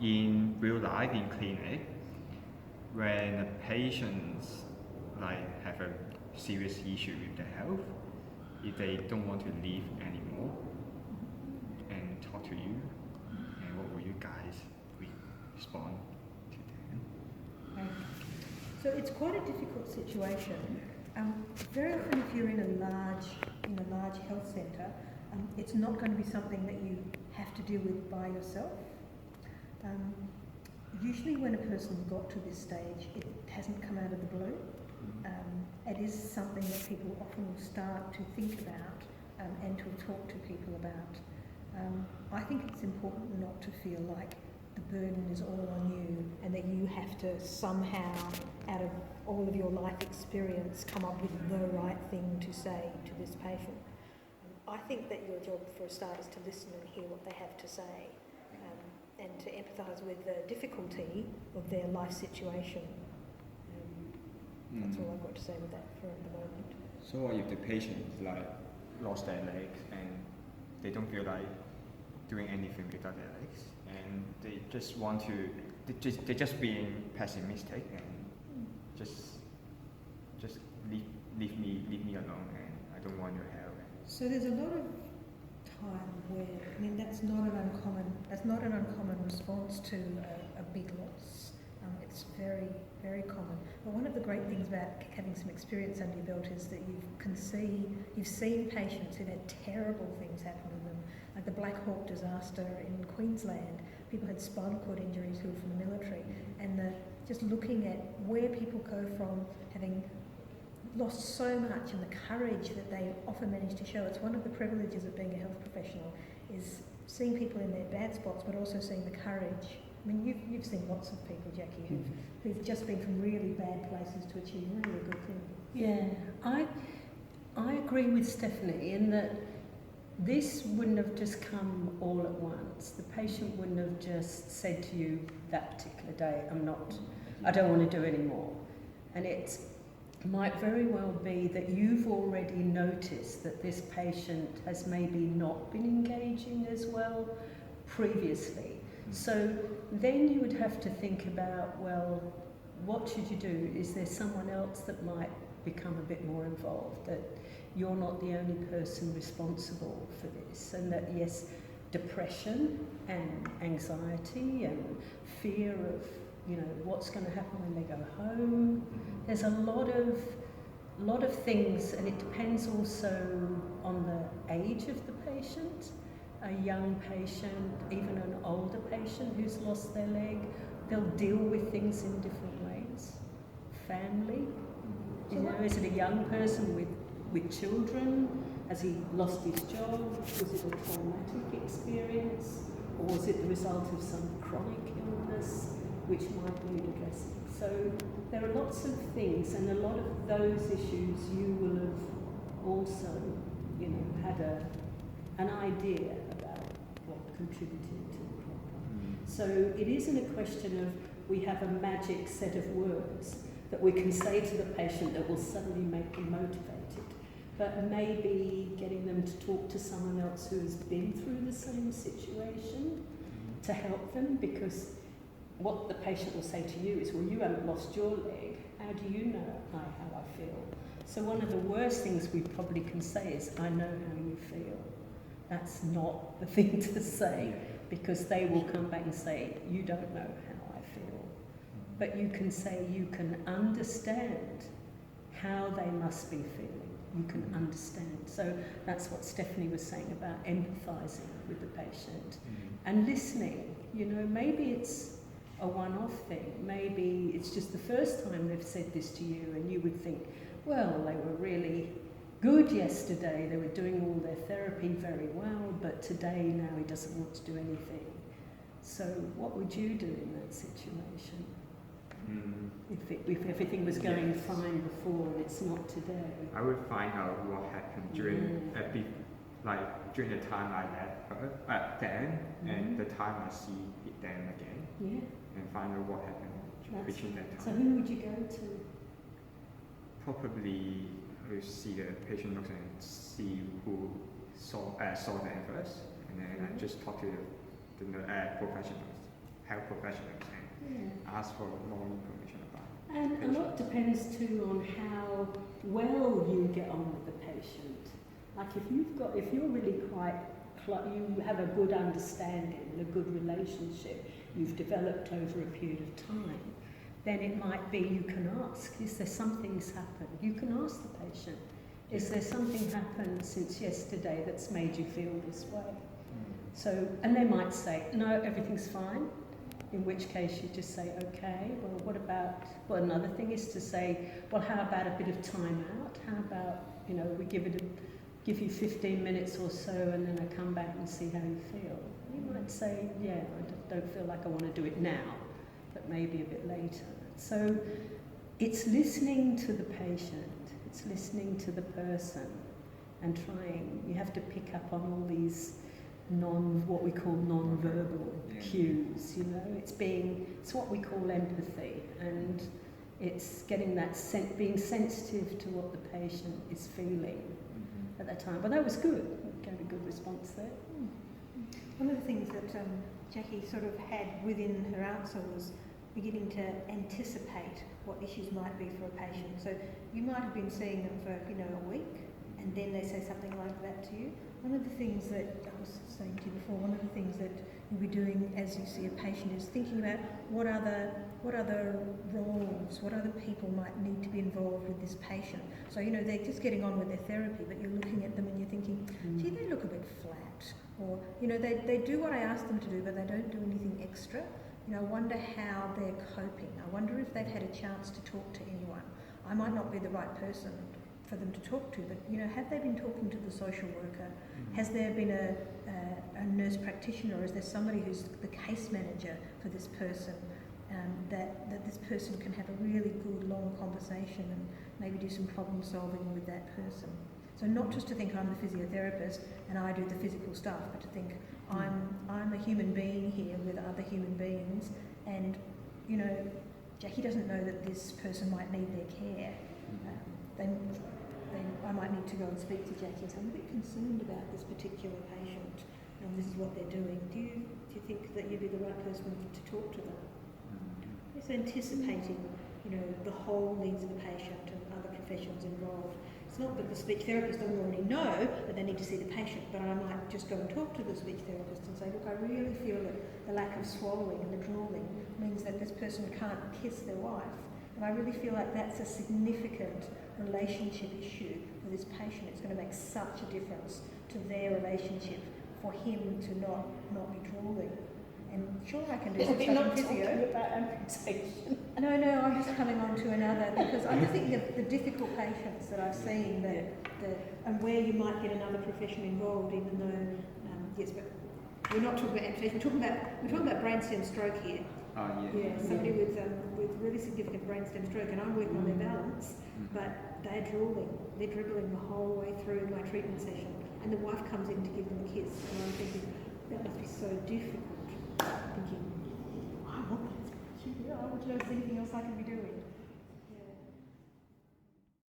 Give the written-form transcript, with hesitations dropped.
in real life in clinic, when the patients like have a serious issue with their health, if they don't want to live anymore and talk to you, and what will you guys respond to them? Okay. So it's quite a difficult situation. Very often, if you're in a large health centre, it's not going to be something that you have to deal with by yourself. Usually, when a person's got to this stage, it hasn't come out of the blue. It is something that people often will start to think about and to talk to people about. I think it's important not to feel like the burden is all on you and that you have to somehow, out of all of your life experience, come up with the right thing to say to this patient. I think that your job for a start is to listen and hear what they have to say, and to empathise with the difficulty of their life situation. That's all I've got to say with that for the moment. So what if the patient like lost their legs and they don't feel like doing anything without their legs, and they just want to, they're just being pessimistic and just leave me alone, and I don't want your help. So there's a lot of time where, I mean, that's not an uncommon response to a big loss. It's very, very common. But one of the great things about having some experience under your belt is that you've seen patients who've had terrible things happen to them, like the Black Hawk disaster in Queensland. People had spinal cord injuries who were from the military, and just looking at where people go from having lost so much and the courage that they often manage to show. It's one of the privileges of being a health professional, is seeing people in their bad spots, but also seeing the courage. I mean, you've seen lots of people, Jackie, who've just been from really bad places to achieve really good things. Yeah, I agree with Stephanie in that this wouldn't have just come all at once. The patient wouldn't have just said to you that particular day, I don't want to do any more. And it might very well be that you've already noticed that this patient has maybe not been engaging as well previously. So then you would have to think about, well, what should you do? Is there someone else that might become a bit more involved, that you're not the only person responsible for this, and that yes, depression and anxiety and fear of what's going to happen when they go home. There's a lot of things, and it depends also on the age of the patient. A young patient, even an older patient who's lost their leg, they'll deal with things in different ways. Family, is it a young person with children? Has he lost his job? Was it a traumatic experience? Or was it the result of some chronic illness which might need addressing? So there are lots of things, and a lot of those issues you will have also, had an idea about what contributed to the problem. So it isn't a question of we have a magic set of words that we can say to the patient that will suddenly make them motivated, but maybe getting them to talk to someone else who has been through the same situation to help them, because what the patient will say to you is, well, you haven't lost your leg, how do you know how I feel? So one of the worst things we probably can say is, I know how you feel. That's not the thing to say, because they will come back and say, you don't know how I feel. But you can say you can understand how they must be feeling. You can understand. So that's what Stephanie was saying about empathising with the patient and listening. Maybe it's a one-off thing. Maybe it's just the first time they've said this to you, and you would think, well, they were really good yesterday, they were doing all their therapy very well, but today now he doesn't want to do anything. So what would you do in that situation? If everything was going fine before and it's not today? I would find out what happened during during the time I left her then, and the time I see them again, and find out what happened between that time. So who would you go to? Probably we see the patient notes and see who saw them first, and then I just talk to the professionals, health professionals and ask for more information about And a lot depends too on how well you get on with the patient. Like if you're really quite, you have a good understanding and a good relationship you've developed over a period of time, then it might be you can ask, is there something's happened? You can ask the patient, is there something happened since yesterday that's made you feel this way? So, and they might say, no, everything's fine. In which case you just say, okay, well what about, well another thing is to say, well how about a bit of time out? How about, you know, we give you 15 minutes or so and then I come back and see how you feel. You might say, yeah, I don't feel like I want to do it now, but maybe a bit later. So it's listening to the patient, it's listening to the person and trying, you have to pick up on all these what we call non-verbal cues, you know, it's what we call empathy, and it's getting that being sensitive to what the patient is feeling at that time. But that was good, gave a good response there. One of the things that Jackie sort of had within her answer was beginning to anticipate what issues might be for a patient. So you might have been seeing them for, you know, a week, and then they say something like that to you. One of the things that I was saying to you before, one of the things that you'll be doing as you see a patient is thinking about what other roles, what other people might need to be involved with this patient. So, you know, they're just getting on with their therapy, but you're looking at them and you're thinking, gee, they look a bit flat. Or, you know, they do what I ask them to do, but they don't do anything extra. You know, I wonder how they're coping. I wonder if they've had a chance to talk to anyone. I might not be the right person for them to talk to, but, you know, have they been talking to the social worker? Has there been a nurse practitioner, or is there somebody who's the case manager for this person, that this person can have a really good long conversation and maybe do some problem solving with that person? So not just to think I'm the physiotherapist and I do the physical stuff, but to think I'm a human being here with other human beings, and, you know, Jackie doesn't know that this person might need their care. I might need to go and speak to Jackie and say, I'm a bit concerned about this particular patient and this is what they're doing. Do you think that you'd be the right person to talk to them? It's anticipating, you know, the whole needs of the patient and other professionals involved. It's not that the speech therapist doesn't already know that they need to see the patient, but I might just go and talk to the speech therapist and say, look, I really feel that the lack of swallowing and the drooling means that this person can't kiss their wife. And I really feel like that's a significant relationship issue for this patient. It's going to make such a difference to their relationship for him to not be drooling. And sure, I can do some stuff in physio. About amputation. No, I'm just coming on to another, because I just think that the difficult patients that I've seen, and where you might get another profession involved, even though, yes, but we're not talking about amputation, we're talking about brainstem stroke here. Yeah, somebody with really significant brainstem stroke, and I'm working on their balance, but they're drooling, they're dribbling the whole way through my treatment session, and the wife comes in to give them a kiss, and I'm thinking, that must be so difficult. Thinking, I want that. I want to know if there's anything else I can be doing.